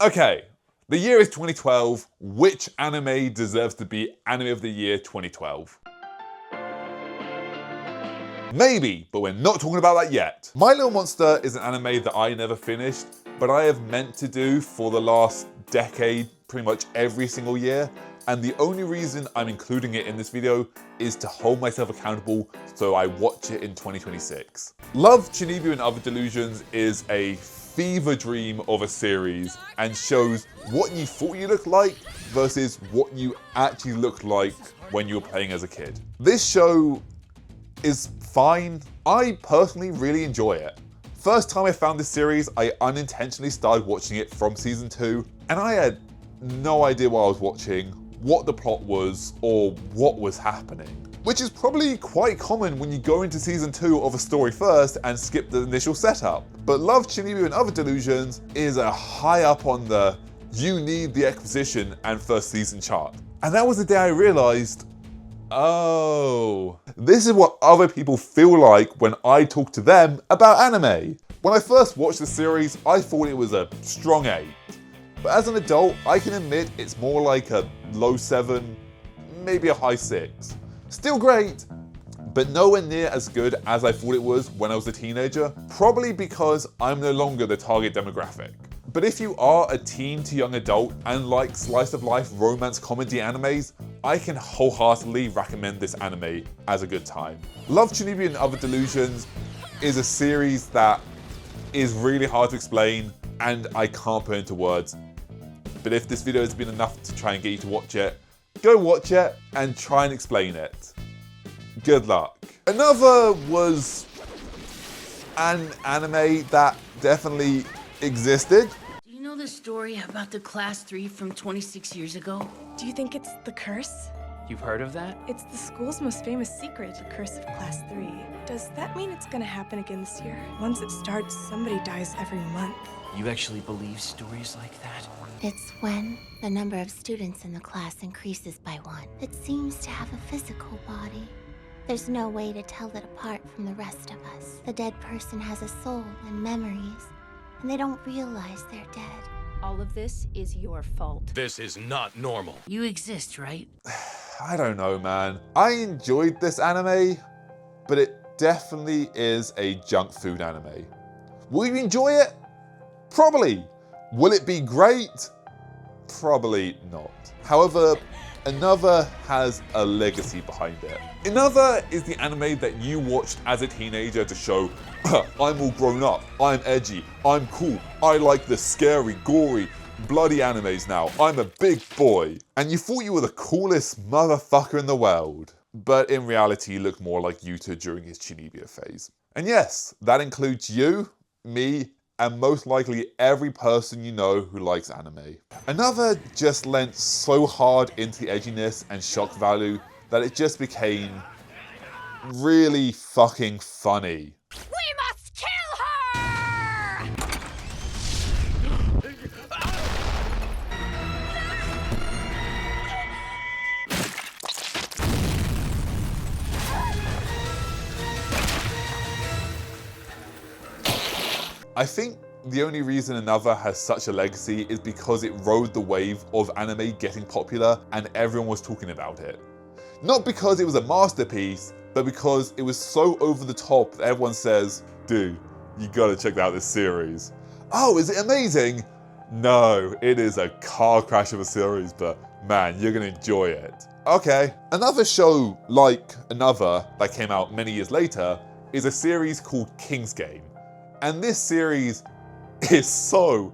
Okay, the year is 2012. Which anime deserves to be Anime of the Year 2012? Maybe, but we're not talking about that yet. My Little Monster is an anime that I never finished, but I have meant to do for the last decade, pretty much every single year. And the only reason I'm including it in this video is to hold myself accountable so I watch it in 2026. Love, Chunibyo and Other Delusions is a fever dream of a series and shows what you thought you looked like versus what you actually looked like when you were playing as a kid. This show is fine. I personally really enjoy it. First time I found this series, I unintentionally started watching it from season 2, and I had no idea what I was watching, what the plot was, or what was happening. Which is probably quite common when you go into season 2 of a story first and skip the initial setup. But Love, Chunibyo and Other Delusions is a high up on the you need the exposition and first season chart. And that was the day I realized, oh, this is what other people feel like when I talk to them about anime. When I first watched the series, I thought it was a strong 8. But as an adult, I can admit it's more like a low 7, maybe a high 6. Still great, but nowhere near as good as I thought it was when I was a teenager, probably because I'm no longer the target demographic. But if you are a teen to young adult and like slice of life romance comedy animes, I can wholeheartedly recommend this anime as a good time. Love, Chunibyo and Other Delusions is a series that is really hard to explain and I can't put into words. But if this video has been enough to try and get you to watch it, go watch it and try and explain it. Good luck. Another was an anime that definitely existed. Do you know the story about the class 3 from 26 years ago? Do you think it's the curse? You've heard of that? It's the school's most famous secret, the curse of class 3. Does that mean it's gonna happen again this year? Once it starts, somebody dies every month. You actually believe stories like that? It's when the number of students in the class increases by 1. It seems to have a physical body. There's no way to tell it apart from the rest of us. The dead person has a soul and memories, and they don't realize they're dead. All of this is your fault. This is not normal. You exist, right? I don't know, man. I enjoyed this anime, but it definitely is a junk food anime. Will you enjoy it? Probably. Will it be great? Probably not. However, Another has a legacy behind it. Another is the anime that you watched as a teenager to show, I'm all grown up, I'm edgy, I'm cool, I like the scary, gory, bloody animes now, I'm a big boy. And you thought you were the coolest motherfucker in the world. But in reality, you look more like Yuta during his Chunibyo phase. And yes, that includes you, me, and most likely every person you know who likes anime. Another just lent so hard into the edginess and shock value that it just became really fucking funny. We must kill her! I think the only reason Another has such a legacy is because it rode the wave of anime getting popular and everyone was talking about it. Not because it was a masterpiece, but because it was so over the top that everyone says, dude, you gotta check out this series. Oh, is it amazing? No, it is a car crash of a series, but man, you're gonna enjoy it. Okay, another show like Another that came out many years later is a series called King's Game. And this series is so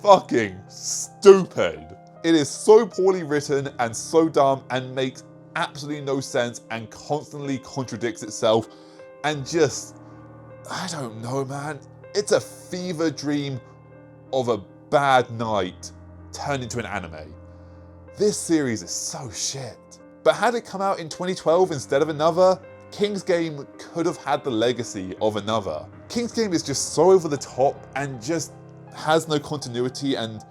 fucking stupid. It is so poorly written and so dumb and makes absolutely no sense and constantly contradicts itself and just, I don't know, man. It's a fever dream of a bad night turned into an anime. This series is so shit. But had it come out in 2012 instead of Another, King's Game could have had the legacy of Another. King's Game is just so over the top and just has no continuity, and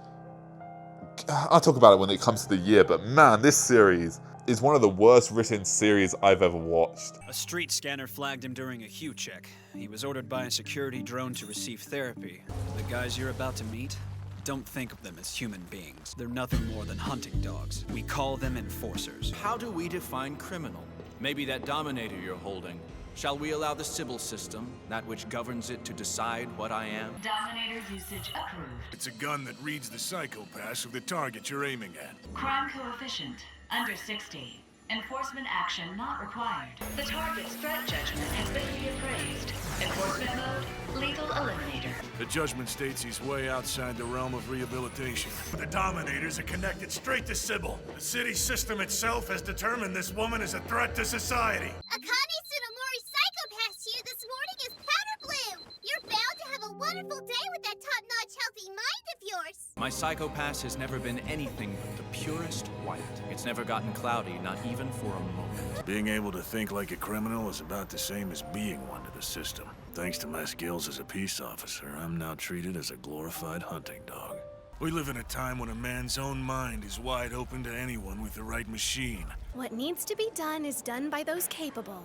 I'll talk about it when it comes to the year, but man, this series is one of the worst written series I've ever watched. A street scanner flagged him during a Hue check. He was ordered by a security drone to receive therapy. The guys you're about to meet, Don't think of them as human beings. They're nothing more than hunting dogs. We call them enforcers. How do we define criminal? Maybe that dominator you're holding. Shall we allow the Sybil system, that which governs it, to decide what I am? Dominator usage approved. It's a gun that reads the psychopaths of the target you're aiming at. Crime coefficient under 60. Enforcement action not required. The target's threat judgment has been reappraised. Enforcement mode, lethal eliminator. The judgment states he's way outside the realm of rehabilitation. The Dominators are connected straight to Sybil. The city system itself has determined this woman is a threat to society. Akane Tsunomori psychopath here this morning is powder blue. You're bound to have a wonderful day with that top-notch healthy mind of yours. My psychopath has never been anything but the purest white. It's never gotten cloudy, not even for a moment. Being able to think like a criminal is about the same as being one to the system. Thanks to my skills as a peace officer, I'm now treated as a glorified hunting dog. We live in a time when a man's own mind is wide open to anyone with the right machine. What needs to be done is done by those capable.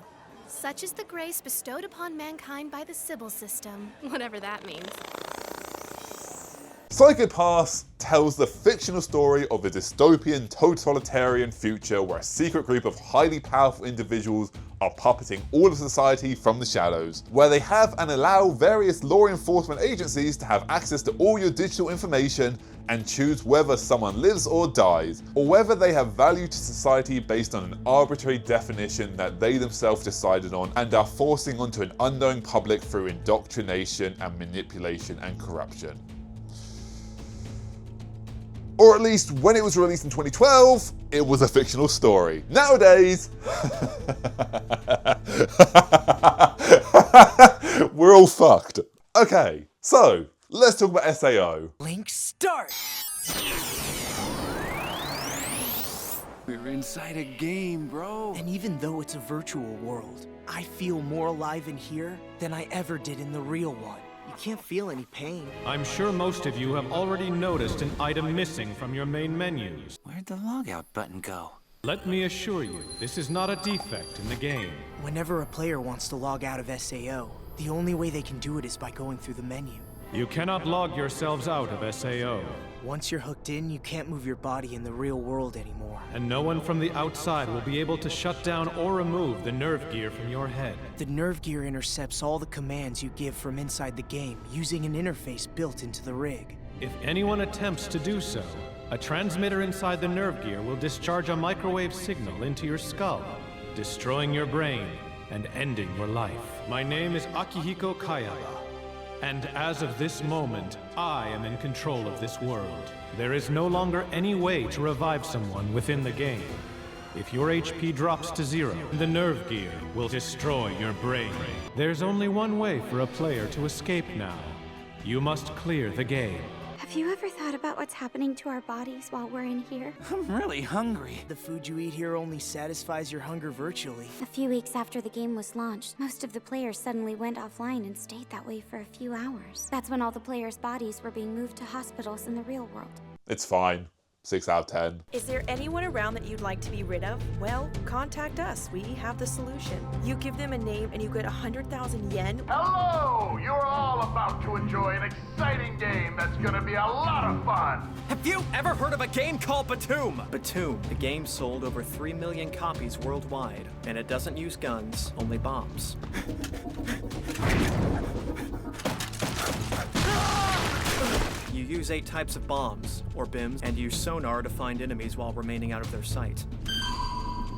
Such is the grace bestowed upon mankind by the Sybil system, whatever that means. Psychopaths tells the fictional story of a dystopian, totalitarian future where a secret group of highly powerful individuals are puppeting all of society from the shadows, where they have and allow various law enforcement agencies to have access to all your digital information and choose whether someone lives or dies, or whether they have value to society based on an arbitrary definition that they themselves decided on and are forcing onto an unknowing public through indoctrination and manipulation and corruption. Or at least when it was released in 2012, it was a fictional story. Nowadays, we're all fucked. Okay, so let's talk about SAO. Link start! We're inside a game, bro. And even though it's a virtual world, I feel more alive in here than I ever did in the real one. You can't feel any pain. I'm sure most of you have already noticed an item missing from your main menus. Where'd the logout button go? Let me assure you, this is not a defect in the game. Whenever a player wants to log out of SAO, the only way they can do it is by going through the menu. You cannot log yourselves out of SAO. Once you're hooked in, you can't move your body in the real world anymore. And no one from the outside will be able to shut down or remove the nerve gear from your head. The nerve gear intercepts all the commands you give from inside the game using an interface built into the rig. If anyone attempts to do so, a transmitter inside the nerve gear will discharge a microwave signal into your skull, destroying your brain and ending your life. My name is Akihiko Kayaba. And as of this moment, I am in control of this world. There is no longer any way to revive someone within the game. If your HP drops to 0, the nerve gear will destroy your brain. There's only one way for a player to escape now. You must clear the game. Have you ever thought about what's happening to our bodies while we're in here? I'm really hungry. The food you eat here only satisfies your hunger virtually. A few weeks after the game was launched, most of the players suddenly went offline and stayed that way for a few hours. That's when all the players' bodies were being moved to hospitals in the real world. It's fine. 6 out of 10. Is there anyone around that you'd like to be rid of? Well, contact us. We have the solution. You give them a name and you get 100,000 yen. Hello! You're all about to enjoy an exciting game that's gonna be a lot of fun! Have you ever heard of a game called Btooom? Btooom, the game sold over 3 million copies worldwide, and it doesn't use guns, only bombs. You use 8 types of bombs, or BIMs, and use sonar to find enemies while remaining out of their sight.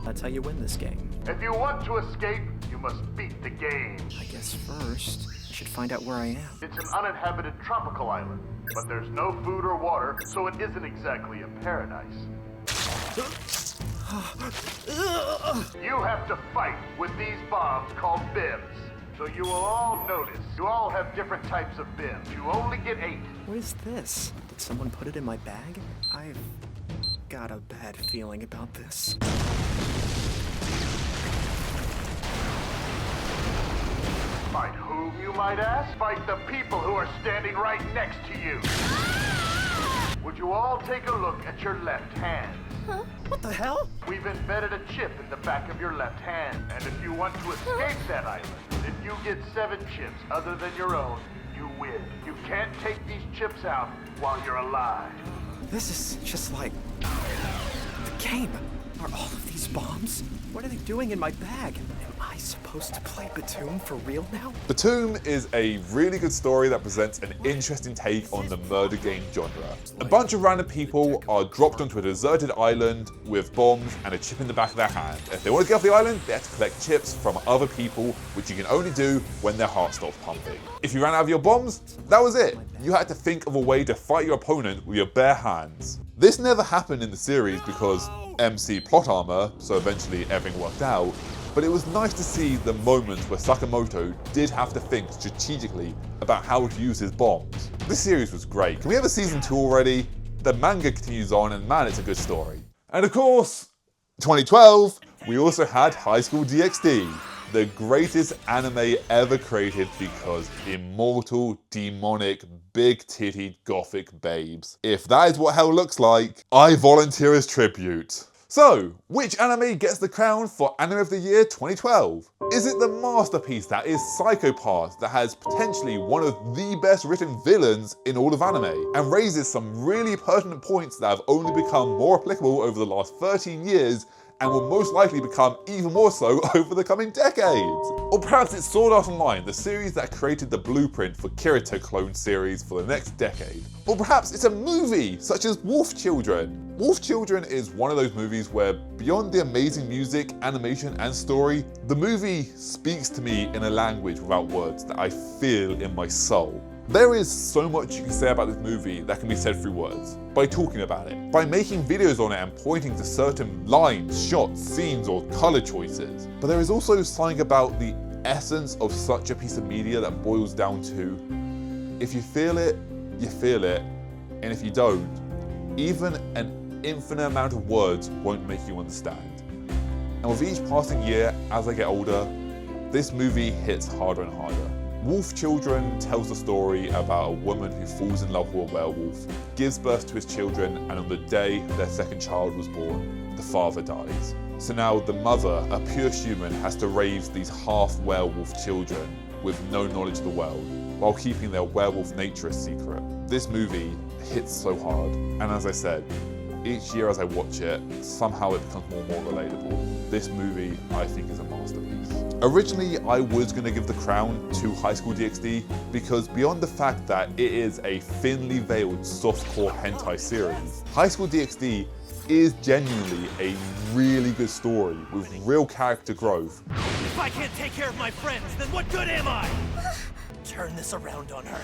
That's how you win this game. If you want to escape, you must beat the game. I guess first, I should find out where I am. It's an uninhabited tropical island, but there's no food or water, so it isn't exactly a paradise. You have to fight with these bombs called BIMs. So you will all notice, you all have different types of BIMs. You only get 8. What is this? Did someone put it in my bag? I've got a bad feeling about this. Fight whom, you might ask? Fight the people who are standing right next to you. Would you all take a look at your left hand? Huh? What the hell? We've embedded a chip in the back of your left hand, and if you want to escape that island, if you get 7 chips other than your own, you win. You can't take these chips out while you're alive. This is just like the game. Are all of these bombs? What are they doing in my bag? Am I supposed to play Btooom for real now? Btooom is a really good story that presents an interesting take on the murder game genre. A bunch of random people are dropped onto a deserted island with bombs and a chip in the back of their hand. If they want to get off the island, they have to collect chips from other people, which you can only do when their heart stops pumping. If you ran out of your bombs, that was it. You had to think of a way to fight your opponent with your bare hands. This never happened in the series because MC plot armor, so eventually everything worked out, but it was nice to see the moments where Sakamoto did have to think strategically about how to use his bombs. This series was great. Can we have a season 2 already? The manga continues on and man, it's a good story. And of course, 2012, we also had Highschool DXD, the greatest anime ever created because immortal, demonic, big-titted gothic babes. If that is what hell looks like, I volunteer as tribute. So, which anime gets the crown for Anime of the Year 2012? Is it the masterpiece that is Psychopath, that has potentially one of the best written villains in all of anime, and raises some really pertinent points that have only become more applicable over the last 13 years and will most likely become even more so over the coming decades? Or perhaps it's Sword Art Online, the series that created the blueprint for Kirito clone series for the next decade. Or perhaps it's a movie, such as Wolf Children. Wolf Children is one of those movies where, beyond the amazing music, animation, and story, the movie speaks to me in a language without words that I feel in my soul. There is so much you can say about this movie that can be said through words, by talking about it, by making videos on it and pointing to certain lines, shots, scenes, or colour choices. But there is also something about the essence of such a piece of media that boils down to, if you feel it, you feel it, and if you don't, even an infinite amount of words won't make you understand. And with each passing year, as I get older, this movie hits harder and harder. Wolf Children tells the story about a woman who falls in love with a werewolf, gives birth to his children, and on the day their second child was born, the father dies. So now the mother, a pure human, has to raise these half-werewolf children with no knowledge of the world, while keeping their werewolf nature a secret. This movie hits so hard, and as I said, each year as I watch it, somehow it becomes more and more relatable. This movie, I think, is a masterpiece. Originally, I was going to give the crown to Highschool DXD because beyond the fact that it is a thinly veiled softcore hentai series, Highschool DXD is genuinely a really good story with real character growth. If I can't take care of my friends, then what good am I? Turn this around on her.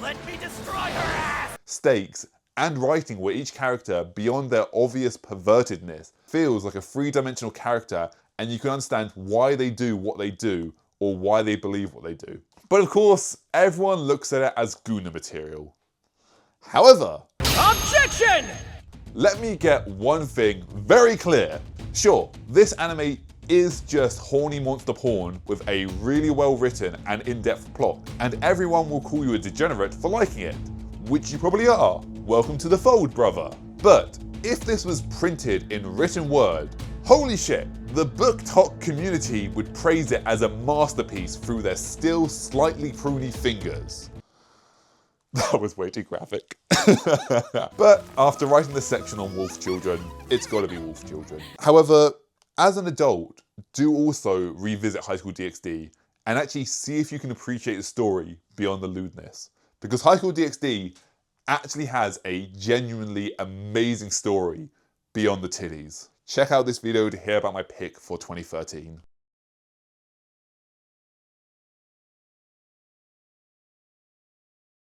Let me destroy her ass! Stakes, and writing where each character, beyond their obvious pervertedness, feels like a three-dimensional character and you can understand why they do what they do or why they believe what they do. But of course, everyone looks at it as Guna material. However, Objection! Let me get one thing very clear. Sure, this anime is just horny monster porn with a really well written and in-depth plot, and everyone will call you a degenerate for liking it, which you probably are. Welcome to the fold, brother. But if this was printed in written word, holy shit, the book talk community would praise it as a masterpiece through their still slightly pruny fingers. That was way too graphic. But after writing the section on Wolf Children, it's gotta be Wolf Children. However, as an adult, do also revisit Highschool DXD and actually see if you can appreciate the story beyond the lewdness. Because Highschool DXD actually has a genuinely amazing story beyond the titties. Check out this video to hear about my pick for 2013.